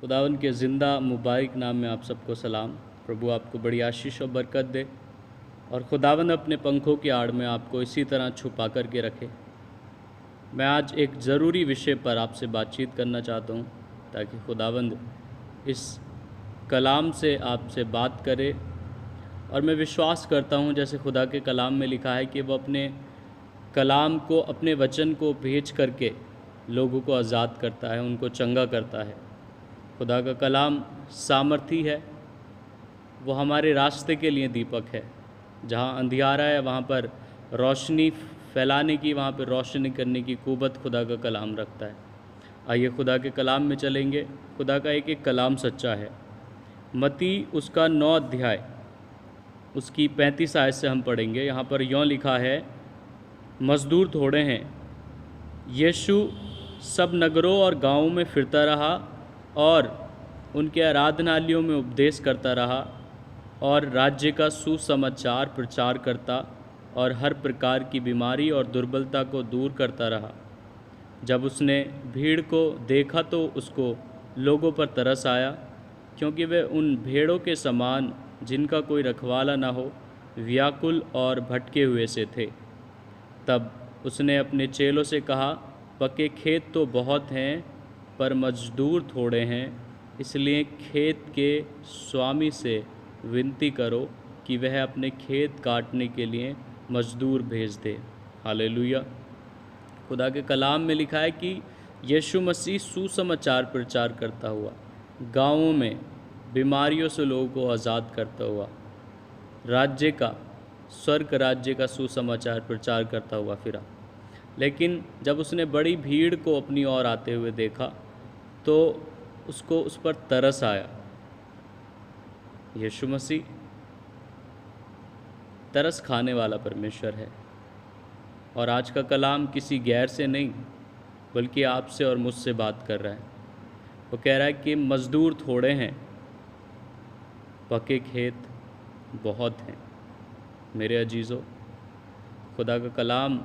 खुदावन के ज़िंदा मुबारक नाम में आप सबको सलाम। प्रभु आपको बड़ी आशीष और बरकत दे और खुदावन अपने पंखों की आड़ में आपको इसी तरह छुपा कर के रखे। मैं आज एक ज़रूरी विषय पर आपसे बातचीत करना चाहता हूँ ताकि खुदावंद इस कलाम से आपसे बात करे। और मैं विश्वास करता हूँ जैसे खुदा के कलाम में लिखा है कि वो अपने कलाम को, अपने वचन को भेज करके लोगों को आज़ाद करता है, उनको चंगा करता है। खुदा का कलाम सामर्थी है, वो हमारे रास्ते के लिए दीपक है। जहाँ अंधियारा है वहाँ पर रोशनी फैलाने की, वहाँ पर रोशनी करने की कुव्वत खुदा का कलाम रखता है। आइए खुदा के कलाम में चलेंगे। खुदा का एक एक कलाम सच्चा है। मत्ती उसका 9 अध्याय उसकी 35 आयत से हम पढ़ेंगे। यहाँ पर यों लिखा है, मज़दूर थोड़े हैं। यीशु सब नगरों और गांवों में फिरता रहा और उनके आराधनालयों में उपदेश करता रहा और राज्य का सुसमाचार प्रचार करता और हर प्रकार की बीमारी और दुर्बलता को दूर करता रहा। जब उसने भीड़ को देखा तो उसको लोगों पर तरस आया, क्योंकि वे उन भेड़ों के समान जिनका कोई रखवाला न हो, व्याकुल और भटके हुए से थे। तब उसने अपने चेलों से कहा, पके खेत तो बहुत हैं पर मजदूर थोड़े हैं, इसलिए खेत के स्वामी से विनती करो कि वह अपने खेत काटने के लिए मजदूर भेज दे। हालेलुया। खुदा के कलाम में लिखा है कि यीशु मसीह सुसमाचार प्रचार करता हुआ गाँवों में बीमारियों से लोगों को आज़ाद करता हुआ राज्य का, स्वर्ग राज्य का सुसमाचार प्रचार करता हुआ फिरा। लेकिन जब उसने बड़ी भीड़ को अपनी ओर आते हुए देखा तो उसको उस पर तरस आया। यीशु मसीह तरस खाने वाला परमेश्वर है और आज का कलाम किसी गैर से नहीं बल्कि आपसे और मुझसे बात कर रहा है। वो कह रहा है कि मज़दूर थोड़े हैं, पके खेत बहुत हैं। मेरे अजीज़ों, खुदा का कलाम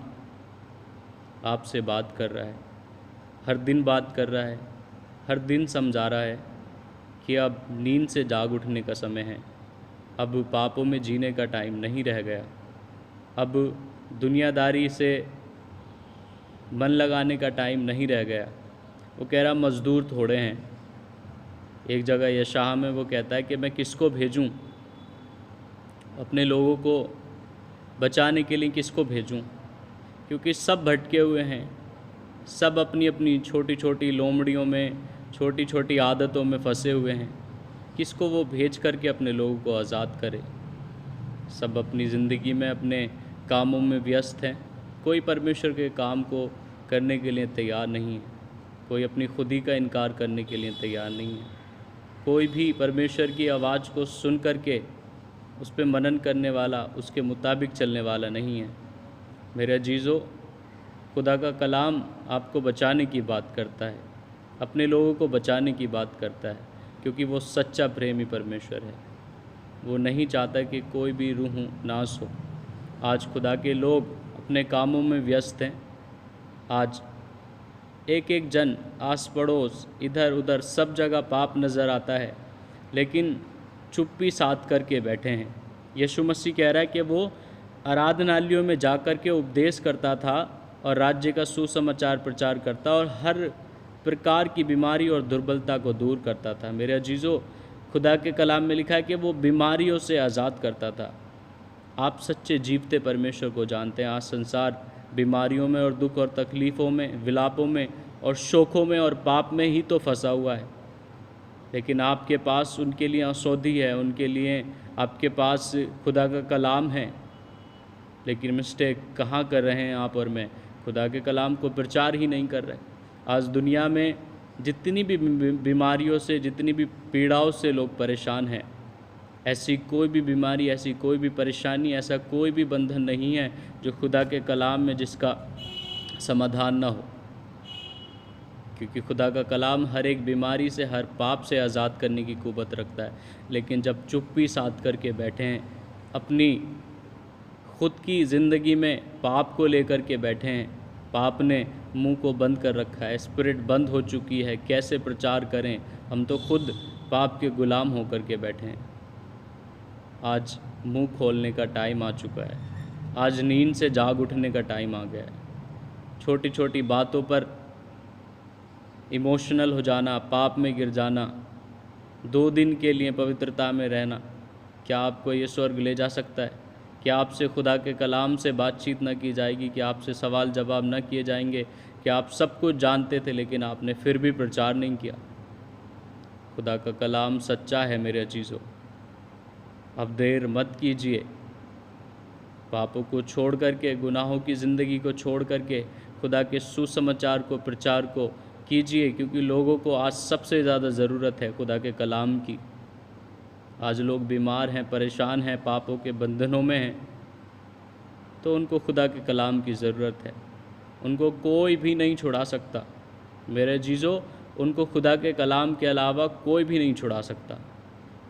आपसे बात कर रहा है, हर दिन बात कर रहा है, हर दिन समझा रहा है कि अब नींद से जाग उठने का समय है। अब पापों में जीने का टाइम नहीं रह गया। अब दुनियादारी से मन लगाने का टाइम नहीं रह गया। वो कह रहा मज़दूर थोड़े हैं। एक जगह यशायाह में वो कहता है कि मैं किसको भेजूं, अपने लोगों को बचाने के लिए किसको भेजूं, क्योंकि सब भटके हुए हैं, सब अपनी अपनी छोटी छोटी लोमड़ियों में, छोटी छोटी आदतों में फंसे हुए हैं। किसको वो भेज करके अपने लोगों को आज़ाद करे। सब अपनी ज़िंदगी में अपने कामों में व्यस्त हैं। कोई परमेश्वर के काम को करने के लिए तैयार नहीं है। कोई अपनी खुदी का इनकार करने के लिए तैयार नहीं है। कोई भी परमेश्वर की आवाज़ को सुन करके उस पर मनन करने वाला, उसके मुताबिक चलने वाला नहीं है। मेरे अजीज़ों, खुदा का कलाम आपको बचाने की बात करता है, अपने लोगों को बचाने की बात करता है, क्योंकि वो सच्चा प्रेमी परमेश्वर है। वो नहीं चाहता कि कोई भी रूह नाश हो। आज खुदा के लोग अपने कामों में व्यस्त हैं। आज एक एक जन, आस पड़ोस, इधर उधर सब जगह पाप नज़र आता है, लेकिन चुप्पी साध करके बैठे हैं। यीशु मसीह कह रहा है कि वो आराधनालयों में जा कर के उपदेश करता था और राज्य का सुसमाचार प्रचार करता और हर प्रकार की बीमारी और दुर्बलता को दूर करता था। मेरे अजीज़ों, खुदा के कलाम में लिखा है कि वो बीमारियों से आज़ाद करता था। आप सच्चे जीवते परमेश्वर को जानते हैं। आज संसार बीमारियों में और दुख और तकलीफ़ों में, विलापों में और शोकों में और पाप में ही तो फंसा हुआ है। लेकिन आपके पास उनके लिए औषधि है, उनके लिए आपके पास खुदा का कलाम है। लेकिन मिस्टेक कहाँ कर रहे हैं आप और मैं? खुदा के कलाम को प्रचार ही नहीं कर रहे। आज दुनिया में जितनी भी बीमारियों से, जितनी भी पीड़ाओं से लोग परेशान हैं, ऐसी कोई भी बीमारी, ऐसी कोई भी परेशानी, ऐसा कोई भी बंधन नहीं है जो खुदा के कलाम में जिसका समाधान ना हो। क्योंकि खुदा का कलाम हर एक बीमारी से, हर पाप से आज़ाद करने की कुव्वत रखता है। लेकिन जब चुप्पी साध करके बैठे हैं, अपनी खुद की ज़िंदगी में पाप को लेकर के बैठे हैं, पाप ने मुंह को बंद कर रखा है, स्पिरिट बंद हो चुकी है, कैसे प्रचार करें? हम तो खुद पाप के गुलाम होकर के बैठे हैं। आज मुंह खोलने का टाइम आ चुका है, आज नींद से जाग उठने का टाइम आ गया है। छोटी छोटी बातों पर इमोशनल हो जाना, पाप में गिर जाना, 2 दिन के लिए पवित्रता में रहना, क्या आपको ये स्वर्ग ले जा सकता है? क्या आपसे खुदा के कलाम से बातचीत न की जाएगी? क्या आपसे सवाल जवाब न किए जाएंगे? क्या आप सब कुछ जानते थे लेकिन आपने फिर भी प्रचार नहीं किया? खुदा का कलाम सच्चा है मेरे अजीज़ों, अब देर मत कीजिए। पापों को छोड़ करके, गुनाहों की ज़िंदगी को छोड़ करके खुदा के सुसमाचार को, प्रचार को कीजिए, क्योंकि लोगों को आज सबसे ज़्यादा ज़रूरत है खुदा के कलाम की। आज लोग बीमार हैं, परेशान हैं, पापों के बंधनों में हैं, तो उनको खुदा के कलाम की ज़रूरत है। उनको कोई भी नहीं छुड़ा सकता मेरे अजीज़ों, उनको खुदा के कलाम के अलावा कोई भी नहीं छुड़ा सकता।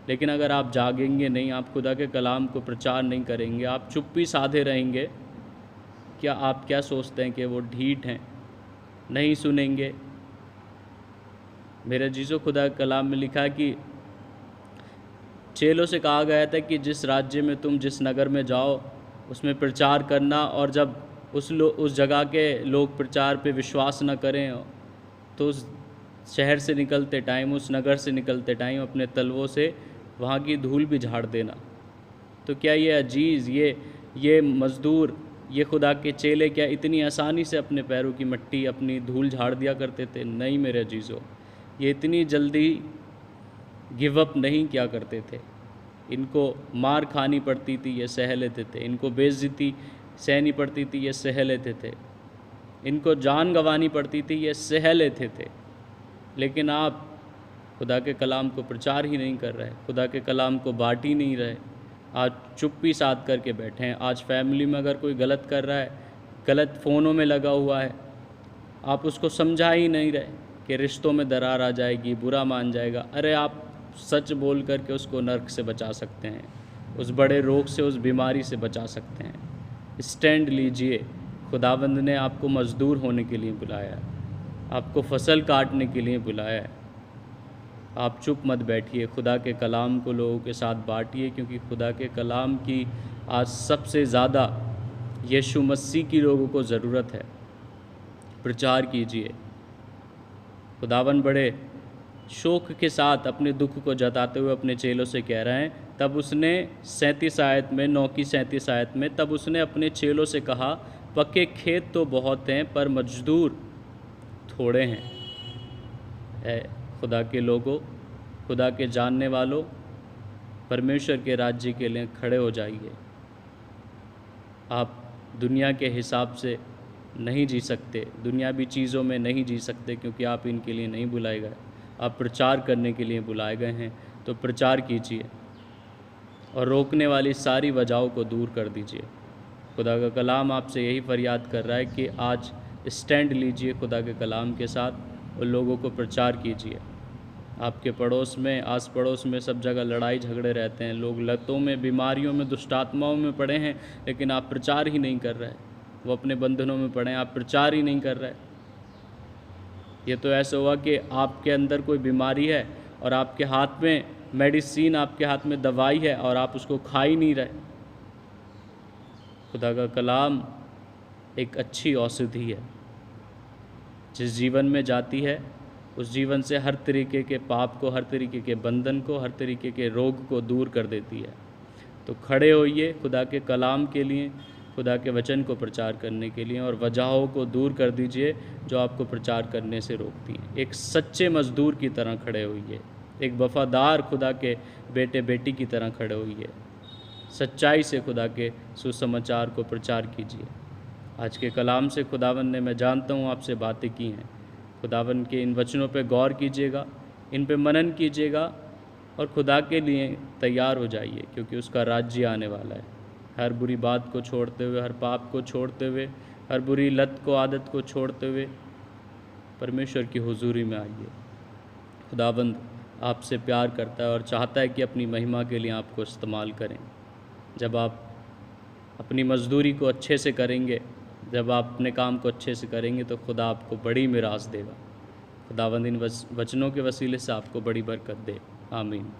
लेकिन अगर आप जागेंगे नहीं, आप खुदा के कलाम को प्रचार नहीं करेंगे, आप चुप्पी साधे रहेंगे, आप क्या सोचते हैं कि वो ढीठ हैं, नहीं सुनेंगे? मेरे अजीज़ों, खुदा के कलाम में लिखा है कि चेलों से कहा गया था कि जिस राज्य में तुम, जिस नगर में जाओ, उसमें प्रचार करना, और जब उस जगह के लोग प्रचार पे विश्वास न करें तो उस शहर से निकलते टाइम, उस नगर से निकलते टाइम अपने तलवों से वहाँ की धूल भी झाड़ देना। तो क्या ये अजीज़, ये मज़दूर, ये खुदा के चेले क्या इतनी आसानी से अपने पैरों की मट्टी, अपनी धूल झाड़ दिया करते थे? नहीं मेरे अजीज़ों, ये इतनी जल्दी गिव अप नहीं किया करते थे। इनको मार खानी पड़ती थी, ये सह लेते थे। इनको बेइज्जती सहनी पड़ती थी, ये सह लेते थे। इनको जान गंवानी पड़ती थी, ये सह लेते थे। लेकिन आप खुदा के कलाम को प्रचार ही नहीं कर रहे, खुदा के कलाम को बाँट ही नहीं रहे। आज चुप्पी साध करके बैठे हैं। आज फैमिली में अगर कोई गलत कर रहा है, गलत फ़ोनों में लगा हुआ है, आप उसको समझा ही नहीं रहे कि रिश्तों में दरार आ जाएगी, बुरा मान जाएगा। अरे आप सच बोल करके उसको नर्क से बचा सकते हैं, उस बड़े रोग से, उस बीमारी से बचा सकते हैं। स्टैंड लीजिए। खुदावंद ने आपको मज़दूर होने के लिए बुलाया है, आपको फसल काटने के लिए बुलाया है। आप चुप मत बैठिए, खुदा के कलाम को लोगों के साथ बांटिए, क्योंकि खुदा के कलाम की आज सबसे ज़्यादा यीशु मसीह की लोगों को ज़रूरत है। प्रचार कीजिए। खुदावन बड़े शोक के साथ अपने दुख को जताते हुए अपने चेलों से कह रहे हैं, तब उसने 37 आयत में, 9 की 37 आयत में, तब उसने अपने चेलों से कहा, पक्के खेत तो बहुत हैं पर मजदूर थोड़े हैं। खुदा के लोगों, खुदा के जानने वालों, परमेश्वर के राज्य के लिए खड़े हो जाइए। आप दुनिया के हिसाब से नहीं जी सकते, दुनियावी चीज़ों में नहीं जी सकते, क्योंकि आप इनके लिए नहीं बुलाए गए। आप प्रचार करने के लिए बुलाए गए हैं, तो प्रचार कीजिए और रोकने वाली सारी वजहों को दूर कर दीजिए। खुदा का कलाम आपसे यही फरियाद कर रहा है कि आज स्टैंड लीजिए खुदा के कलाम के साथ और लोगों को प्रचार कीजिए। आपके पड़ोस में, आस पड़ोस में सब जगह लड़ाई झगड़े रहते हैं, लोग लतों में, बीमारियों में, दुष्टात्माओं में पड़े हैं, लेकिन आप प्रचार ही नहीं कर रहे। वो अपने बंधनों में पड़े हैं, आप प्रचार ही नहीं कर रहे। ये तो ऐसा हुआ कि आपके अंदर कोई बीमारी है और आपके हाथ में मेडिसिन, आपके हाथ में दवाई है और आप उसको खा ही नहीं रहे। खुदा का कलाम एक अच्छी औषधि है, जिस जीवन में जाती है उस जीवन से हर तरीके के पाप को, हर तरीके के बंधन को, हर तरीके के रोग को दूर कर देती है। तो खड़े होइए खुदा के कलाम के लिए, खुदा के वचन को प्रचार करने के लिए, और वजहों को दूर कर दीजिए जो आपको प्रचार करने से रोकती हैं। एक सच्चे मज़दूर की तरह खड़े होइए, एक वफ़ादार खुदा के बेटे बेटी की तरह खड़े होइए। सच्चाई से खुदा के सुसमाचार को प्रचार कीजिए। आज के कलाम से खुदावन ने, मैं जानता हूँ, आपसे बातें की हैं। खुदावन के इन वचनों पे गौर कीजिएगा, इन पे मनन कीजिएगा और खुदा के लिए तैयार हो जाइए, क्योंकि उसका राज्य आने वाला है। हर बुरी बात को छोड़ते हुए, हर पाप को छोड़ते हुए, हर बुरी लत को, आदत को छोड़ते हुए परमेश्वर की हुजूरी में आइए। खुदाबंद आपसे प्यार करता है और चाहता है कि अपनी महिमा के लिए आपको इस्तेमाल करें। जब आप अपनी मज़दूरी को अच्छे से करेंगे, जब आप अपने काम को अच्छे से करेंगे तो खुदा आपको बड़ी मिरास देगा। खुदावंद इन वचनों के वसीले से आपको बड़ी बरकत दे। आमीन।